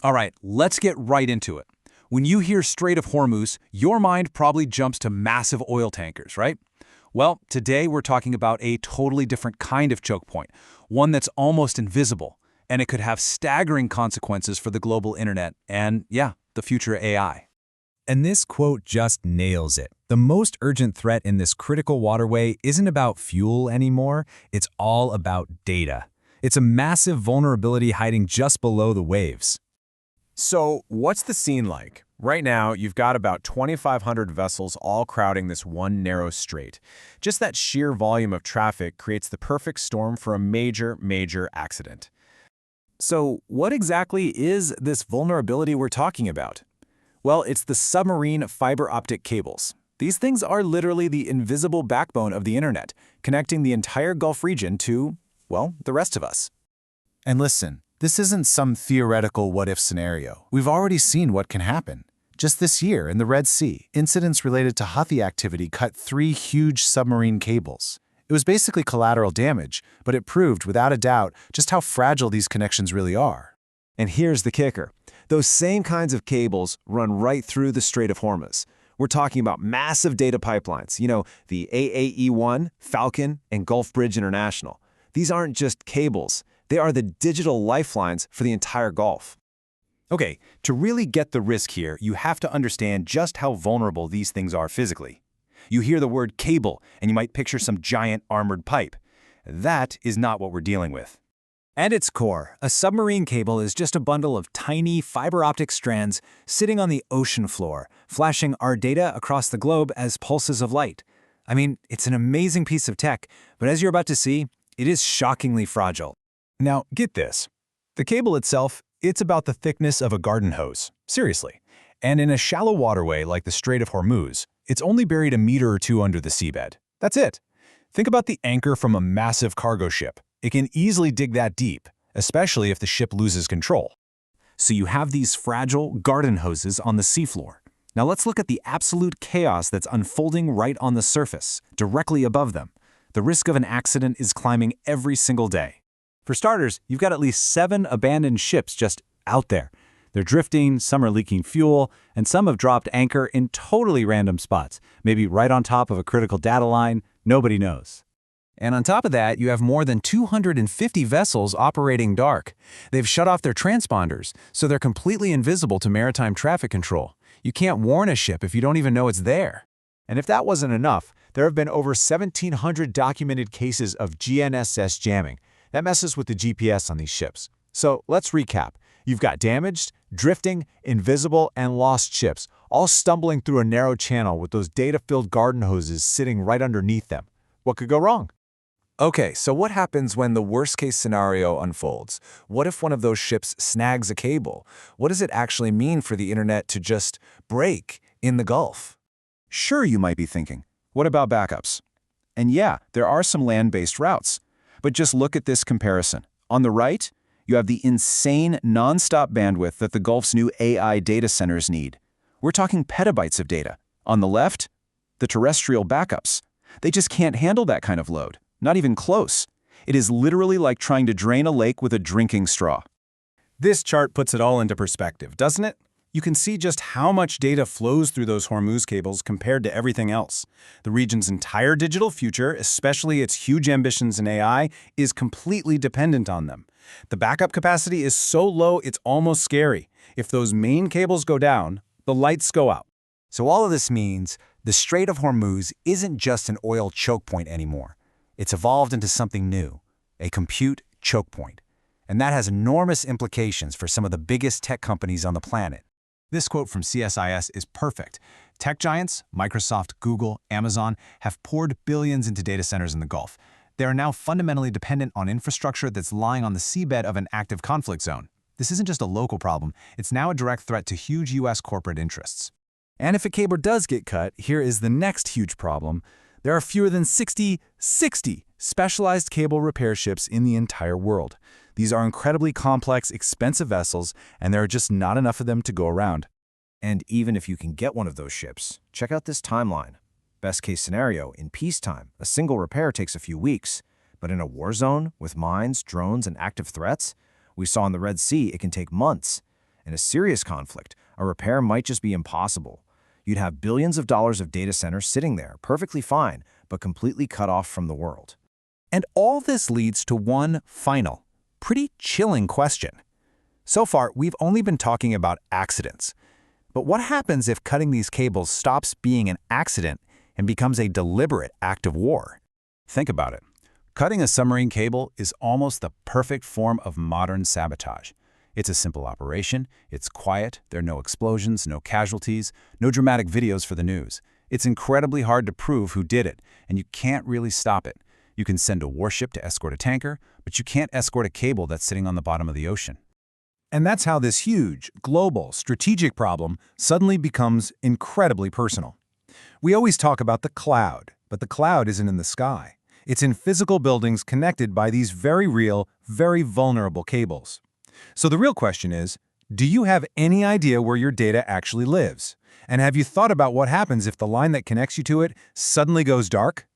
All right, let's get right into it. When you hear Strait of Hormuz, your mind probably jumps to massive oil tankers, right? Well, today we're talking about a totally different kind of choke point, one that's almost invisible, and it could have staggering consequences for the global internet and, yeah, the future AI. And this quote just nails it. The most urgent threat in this critical waterway isn't about fuel anymore, it's all about data. It's a massive vulnerability hiding just below the waves. So, what's the scene like? Right now, you've got about 2,500 vessels all crowding this one narrow strait. Just that sheer volume of traffic creates the perfect storm for a major accident. So, what exactly is this vulnerability we're talking about? Well, it's the submarine fiber optic cables. These things are literally the invisible backbone of the internet, connecting the entire Gulf region to, well, the rest of us. And listen, this isn't some theoretical what-if scenario. We've already seen what can happen. Just this year in the Red Sea, incidents related to Houthi activity cut 3 huge submarine cables. It was basically collateral damage, but it proved without a doubt just how fragile these connections really are. And here's the kicker. Those same kinds of cables run right through the Strait of Hormuz. We're talking about massive data pipelines, the AAE-1, Falcon, and Gulf Bridge International. These aren't just cables. They are the digital lifelines for the entire Gulf. Okay, to really get the risk here, you have to understand just how vulnerable these things are physically. You hear the word cable, and you might picture some giant armored pipe. That is not what we're dealing with. At its core, a submarine cable is just a bundle of tiny fiber optic strands sitting on the ocean floor, flashing our data across the globe as pulses of light. I mean, it's an amazing piece of tech, but as you're about to see, it is shockingly fragile. Now, get this. The cable itself, it's about the thickness of a garden hose. Seriously. And in a shallow waterway like the Strait of Hormuz, it's only buried a meter or two under the seabed. That's it. Think about the anchor from a massive cargo ship. It can easily dig that deep, especially if the ship loses control. So you have these fragile garden hoses on the seafloor. Now let's look at the absolute chaos that's unfolding right on the surface, directly above them. The risk of an accident is climbing every single day. For starters, you've got at least 7 abandoned ships just out there. They're drifting, some are leaking fuel, and some have dropped anchor in totally random spots, maybe right on top of a critical data line. Nobody knows. And on top of that, you have more than 250 vessels operating dark. They've shut off their transponders, so they're completely invisible to maritime traffic control. You can't warn a ship if you don't even know it's there. And if that wasn't enough, there have been over 1,700 documented cases of GNSS jamming. That messes with the GPS on these ships. So let's recap. You've got damaged, drifting, invisible, and lost ships, all stumbling through a narrow channel with those data-filled garden hoses sitting right underneath them. What could go wrong? Okay, so what happens when the worst-case scenario unfolds? What if one of those ships snags a cable? What does it actually mean for the internet to just break in the Gulf? Sure, you might be thinking, what about backups? And yeah, there are some land-based routes. But just look at this comparison. On the right, you have the insane non-stop bandwidth that the Gulf's new AI data centers need. We're talking petabytes of data. On the left, the terrestrial backups. They just can't handle that kind of load. Not even close. It is literally like trying to drain a lake with a drinking straw. This chart puts it all into perspective, doesn't it? You can see just how much data flows through those Hormuz cables compared to everything else. The region's entire digital future, especially its huge ambitions in AI, is completely dependent on them. The backup capacity is so low it's almost scary. If those main cables go down, the lights go out. So all of this means the Strait of Hormuz isn't just an oil choke point anymore. It's evolved into something new, a compute choke point. And that has enormous implications for some of the biggest tech companies on the planet. This quote from CSIS is perfect. Tech giants, Microsoft, Google, Amazon, have poured billions into data centers in the Gulf. They are now fundamentally dependent on infrastructure that's lying on the seabed of an active conflict zone. This isn't just a local problem, it's now a direct threat to huge U.S. corporate interests. And if a cable does get cut, here is the next huge problem. There are fewer than 60 specialized cable repair ships in the entire world. These are incredibly complex, expensive vessels, and there are just not enough of them to go around. And even if you can get one of those ships, check out this timeline. Best case scenario, in peacetime, a single repair takes a few weeks. But in a war zone, with mines, drones, and active threats, we saw in the Red Sea it can take months. In a serious conflict, a repair might just be impossible. You'd have billions of dollars of data centers sitting there, perfectly fine, but completely cut off from the world. And all this leads to one final, pretty chilling question. So far, we've only been talking about accidents. But what happens if cutting these cables stops being an accident and becomes a deliberate act of war? Think about it. Cutting a submarine cable is almost the perfect form of modern sabotage. It's a simple operation, it's quiet, there are no explosions, no casualties, no dramatic videos for the news. It's incredibly hard to prove who did it, and you can't really stop it. You can send a warship to escort a tanker, but you can't escort a cable that's sitting on the bottom of the ocean. And that's how this huge, global, strategic problem suddenly becomes incredibly personal. We always talk about the cloud, but the cloud isn't in the sky. It's in physical buildings connected by these very real, very vulnerable cables. So the real question is, do you have any idea where your data actually lives? And have you thought about what happens if the line that connects you to it suddenly goes dark?